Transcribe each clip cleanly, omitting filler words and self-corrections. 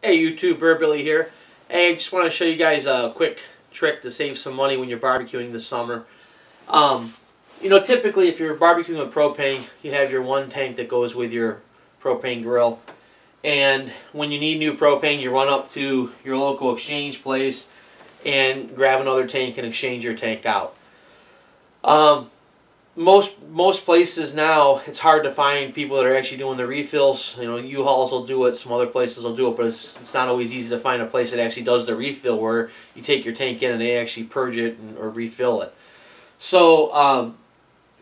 Hey YouTube, Bear Billy here. Hey, I just want to show you guys a quick trick to save some money when you're barbecuing this summer. Typically if you're barbecuing with propane, you have your one tank that goes with your propane grill. And when you need new propane, you run up to your local exchange place and grab another tank and exchange your tank out. Most places now, it's hard to find people that are actually doing the refills. U-Hauls will do it, some other places will do it, but it's not always easy to find a place that actually does the refill where you take your tank in and they actually purge it or refill it. So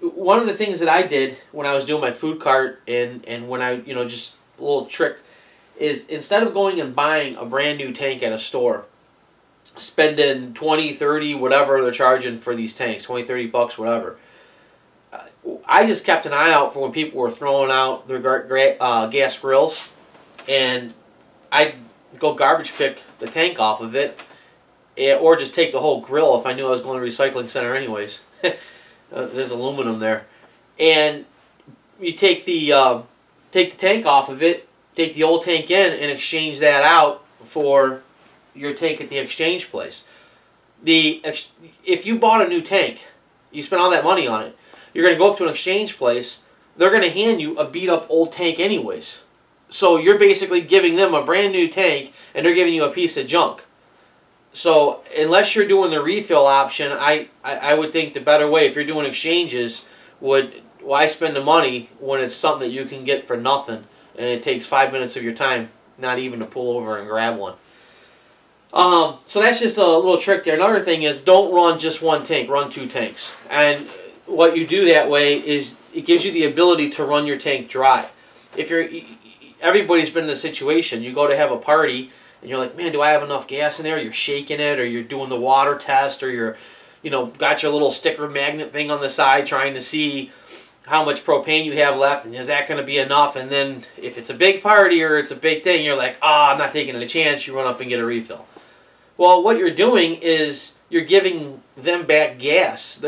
one of the things that I did when I was doing my food cart and when I, just a little trick, is instead of going and buying a brand new tank at a store, spending 20, 30, whatever they're charging for these tanks, 20, 30 bucks, whatever, I just kept an eye out for when people were throwing out their gas grills, and I'd go garbage pick the tank off of it, or just take the whole grill if I knew I was going to the recycling center anyways. There's aluminum there. And you take the tank off of it, take the old tank in, and exchange that out for your tank at the exchange place. If you bought a new tank, you spent all that money on it, you're going to go up to an exchange place, they're going to hand you a beat up old tank anyways. So you're basically giving them a brand new tank and they're giving you a piece of junk. So unless you're doing the refill option, I would think the better way, if you're doing exchanges, why spend the money when it's something that you can get for nothing and it takes 5 minutes of your time, not even to pull over and grab one. So that's just a little trick there. Another thing is, don't run just one tank, run two tanks. And what you do that way is it gives you the ability to run your tank dry. Everybody's been in a situation, you go to have a party and you're like, man, do I have enough gas in there? You're shaking it, or you're doing the water test, or you're, got your little sticker magnet thing on the side trying to see how much propane you have left, and is that going to be enough? And then if it's a big party or it's a big thing, you're like, I'm not taking a chance. You run up and get a refill. Well, what you're doing is you're giving them back gas.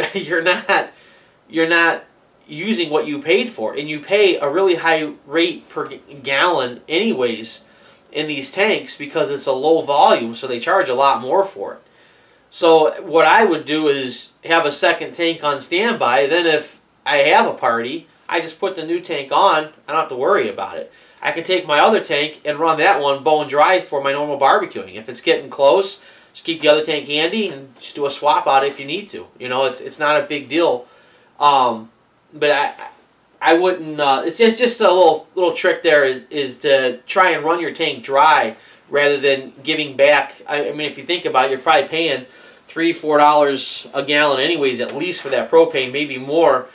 You're not using what you paid for, and you pay a really high rate per gallon anyways in these tanks because it's a low volume, so they charge a lot more for it. So what I would do is have a second tank on standby. Then if I have a party, I just put the new tank on. I don't have to worry about it. I can take my other tank and run that one bone dry for my normal barbecuing. If it's getting close, just keep the other tank handy and just do a swap out if you need to. It's not a big deal. But I wouldn't. It's just a little trick there is to try and run your tank dry rather than giving back. I mean, if you think about it, you're probably paying $3, $4 a gallon anyways, at least for that propane, maybe more.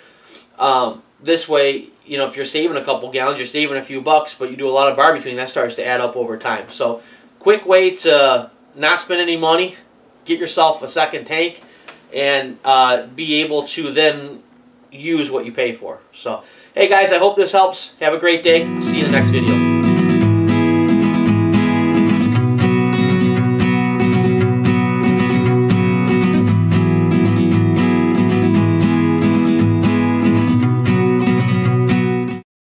This way, if you're saving a couple gallons, you're saving a few bucks, but you do a lot of barbecuing, that starts to add up over time. So, quick way to not spend any money, get yourself a second tank, and be able to then use what you pay for. So, hey guys, I hope this helps. Have a great day. See you in the next video.